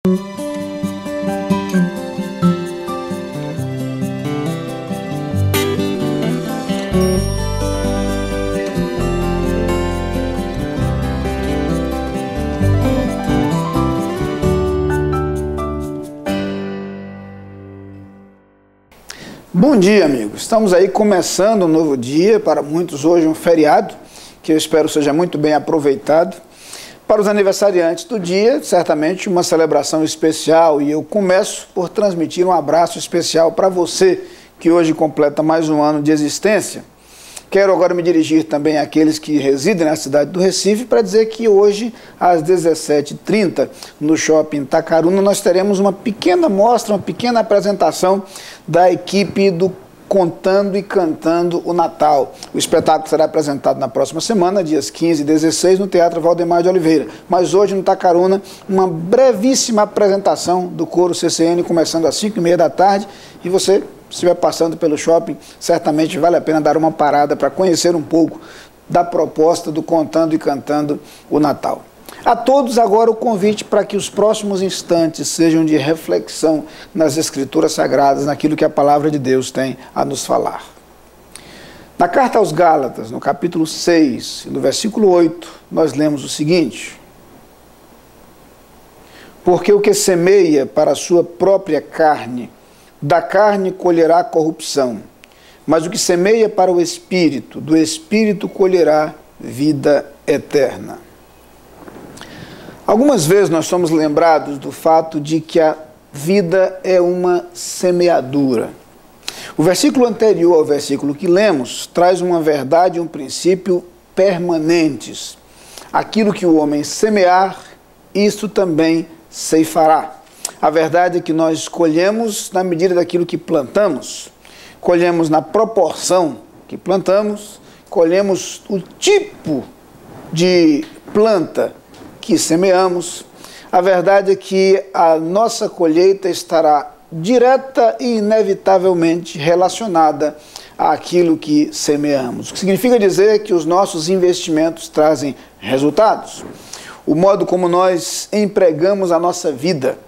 Bom dia, amigos. Estamos aí começando um novo dia, para muitos hoje um feriado, que eu espero seja muito bem aproveitado. Para os aniversariantes do dia, certamente uma celebração especial, e eu começo por transmitir um abraço especial para você, que hoje completa mais um ano de existência. Quero agora me dirigir também àqueles que residem na cidade do Recife para dizer que hoje, às 17h30, no Shopping Itacaruna, nós teremos uma pequena mostra, uma pequena apresentação da equipe do Contando e Cantando o Natal. O espetáculo será apresentado na próxima semana, dias 15 e 16, no Teatro Valdemar de Oliveira. Mas hoje, no Itacaruna, uma brevíssima apresentação do coro CCN, começando às 5h30 da tarde, e você, se estiver passando pelo shopping, certamente vale a pena dar uma parada para conhecer um pouco da proposta do Contando e Cantando o Natal. A todos agora o convite para que os próximos instantes sejam de reflexão nas Escrituras Sagradas, naquilo que a Palavra de Deus tem a nos falar. Na carta aos Gálatas, no capítulo 6, no versículo 8, nós lemos o seguinte: porque o que semeia para a sua própria carne, da carne colherá corrupção, mas o que semeia para o Espírito, do Espírito colherá vida eterna. Algumas vezes nós somos lembrados do fato de que a vida é uma semeadura. O versículo anterior ao versículo que lemos traz uma verdade e um princípio permanentes. Aquilo que o homem semear, isso também ceifará. A verdade é que nós colhemos na medida daquilo que plantamos, colhemos na proporção que plantamos, colhemos o tipo de planta que semeamos. A verdade é que a nossa colheita estará direta e inevitavelmente relacionada àquilo que semeamos. O que significa dizer que os nossos investimentos trazem resultados. O modo como nós empregamos a nossa vida,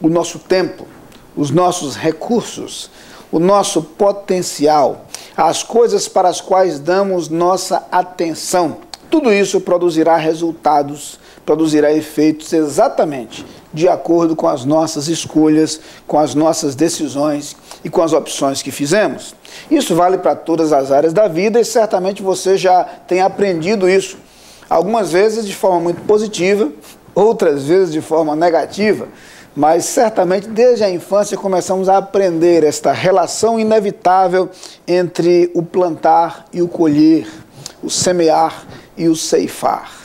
o nosso tempo, os nossos recursos, o nosso potencial, as coisas para as quais damos nossa atenção, tudo isso produzirá resultados, produzirá efeitos exatamente de acordo com as nossas escolhas, com as nossas decisões e com as opções que fizemos. Isso vale para todas as áreas da vida e certamente você já tem aprendido isso, algumas vezes de forma muito positiva, outras vezes de forma negativa, mas certamente desde a infância começamos a aprender esta relação inevitável entre o plantar e o colher, o semear e o ceifar.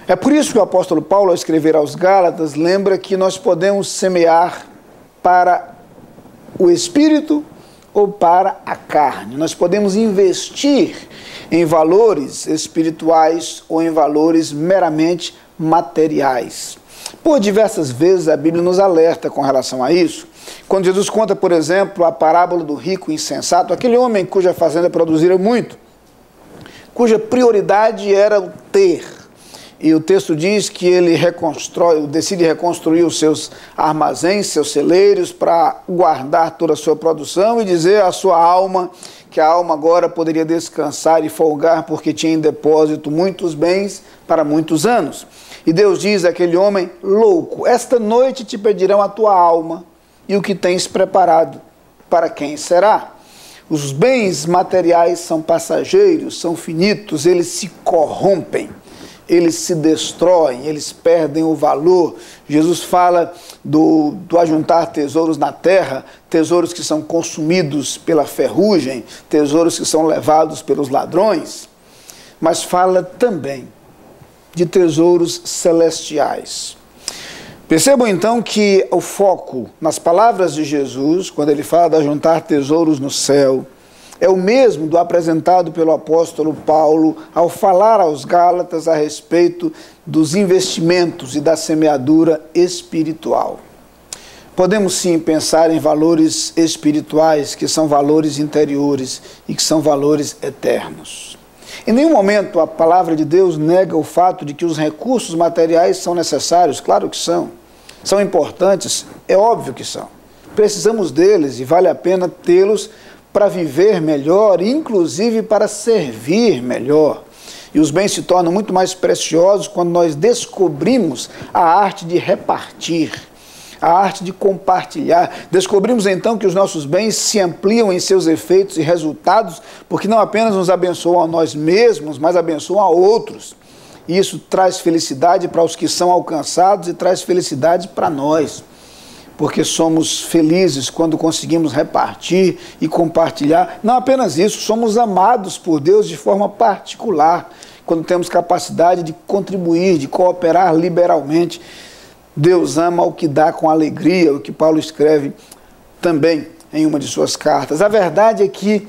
É por isso que o apóstolo Paulo, ao escrever aos Gálatas, lembra que nós podemos semear para o Espírito ou para a carne. Nós podemos investir em valores espirituais ou em valores meramente materiais. Por diversas vezes a Bíblia nos alerta com relação a isso. Quando Jesus conta, por exemplo, a parábola do rico insensato, aquele homem cuja fazenda produzira muito, cuja prioridade era o ter. E o texto diz que ele decide reconstruir os seus armazéns, seus celeiros, para guardar toda a sua produção e dizer à sua alma que a alma agora poderia descansar e folgar porque tinha em depósito muitos bens para muitos anos. E Deus diz àquele homem: louco, esta noite te pedirão a tua alma e o que tens preparado, para quem será? Os bens materiais são passageiros, são finitos, eles se corrompem, eles se destroem, eles perdem o valor. Jesus fala do ajuntar tesouros na terra, tesouros que são consumidos pela ferrugem, tesouros que são levados pelos ladrões, mas fala também de tesouros celestiais. Percebam então que o foco nas palavras de Jesus, quando ele fala de ajuntar tesouros no céu, é o mesmo do apresentado pelo apóstolo Paulo ao falar aos Gálatas a respeito dos investimentos e da semeadura espiritual. Podemos sim pensar em valores espirituais, que são valores interiores e que são valores eternos. Em nenhum momento a palavra de Deus nega o fato de que os recursos materiais são necessários, claro que são. São importantes? É óbvio que são. Precisamos deles e vale a pena tê-los para viver melhor, inclusive para servir melhor. E os bens se tornam muito mais preciosos quando nós descobrimos a arte de repartir, a arte de compartilhar. Descobrimos então que os nossos bens se ampliam em seus efeitos e resultados, porque não apenas nos abençoam a nós mesmos, mas abençoam a outros. E isso traz felicidade para os que são alcançados e traz felicidade para nós, porque somos felizes quando conseguimos repartir e compartilhar. Não apenas isso, somos amados por Deus de forma particular, quando temos capacidade de contribuir, de cooperar liberalmente. Deus ama o que dá com alegria, o que Paulo escreve também em uma de suas cartas. A verdade é que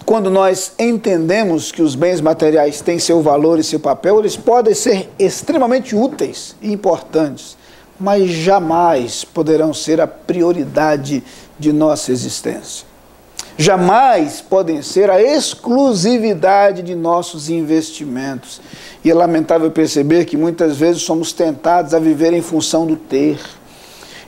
quando nós entendemos que os bens materiais têm seu valor e seu papel, eles podem ser extremamente úteis e importantes, mas jamais poderão ser a prioridade de nossa existência. Jamais podem ser a exclusividade de nossos investimentos. E é lamentável perceber que muitas vezes somos tentados a viver em função do ter.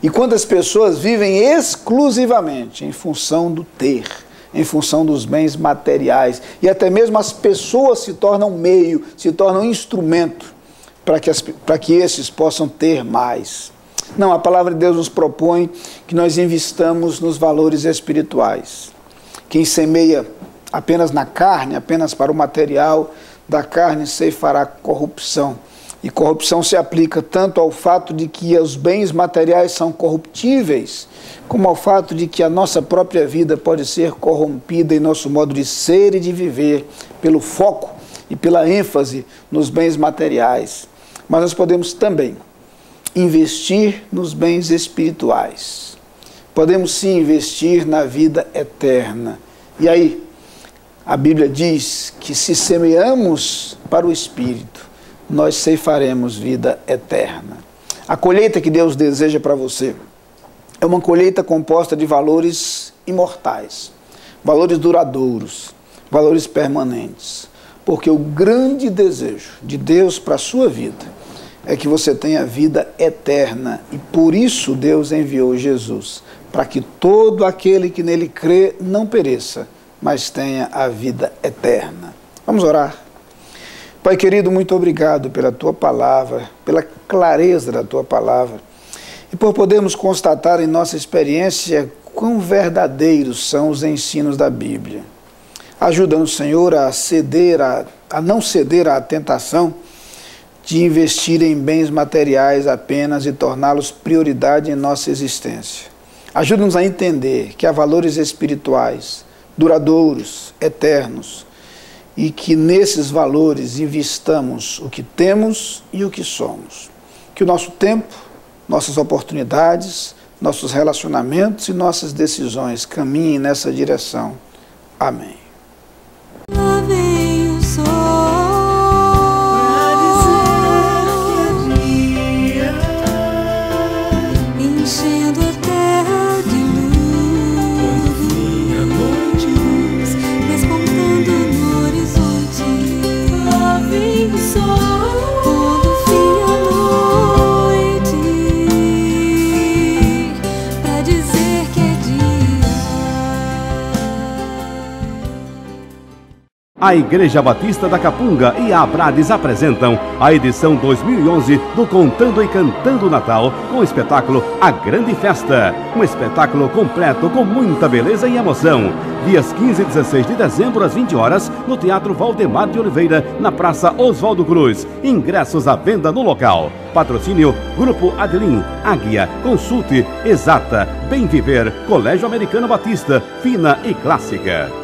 E quantas pessoas vivem exclusivamente em função do ter, em função dos bens materiais. E até mesmo as pessoas se tornam meio, se tornam instrumento para que esses possam ter mais. Não, a palavra de Deus nos propõe que nós investamos nos valores espirituais. Quem semeia apenas na carne, apenas para o material da carne, ceifará corrupção. E corrupção se aplica tanto ao fato de que os bens materiais são corruptíveis, como ao fato de que a nossa própria vida pode ser corrompida em nosso modo de ser e de viver, pelo foco e pela ênfase nos bens materiais. Mas nós podemos também investir nos bens espirituais. Podemos sim investir na vida eterna. E aí, a Bíblia diz que se semeamos para o Espírito, nós ceifaremos vida eterna. A colheita que Deus deseja para você é uma colheita composta de valores imortais, valores duradouros, valores permanentes. Porque o grande desejo de Deus para a sua vida é que você tenha vida eterna. E por isso Deus enviou Jesus, para que todo aquele que nele crê não pereça, mas tenha a vida eterna. Vamos orar. Pai querido, muito obrigado pela Tua palavra, pela clareza da Tua palavra, e por podermos constatar em nossa experiência quão verdadeiros são os ensinos da Bíblia. Ajuda-nos, Senhor, a não ceder à tentação de investir em bens materiais apenas e torná-los prioridade em nossa existência. Ajuda-nos a entender que há valores espirituais, duradouros, eternos, e que nesses valores investamos o que temos e o que somos. Que o nosso tempo, nossas oportunidades, nossos relacionamentos e nossas decisões caminhem nessa direção. Amém. Lá vem o sol pra dizer que é dia, enchendo a terra de luz, a noite, despontando no horizonte. Lá vem o sol, pondo fim à noite, pra dizer que é dia. A Igreja Batista da Capunga e a Abrades apresentam a edição 2011 do Contando e Cantando Natal, com o espetáculo A Grande Festa. Um espetáculo completo com muita beleza e emoção. Dias 15 e 16 de dezembro, às 20 horas, no Teatro Valdemar de Oliveira, na Praça Oswaldo Cruz. Ingressos à venda no local. Patrocínio Grupo Adelim, Águia, Consulte, Exata, Bem Viver, Colégio Americano Batista, Fina e Clássica.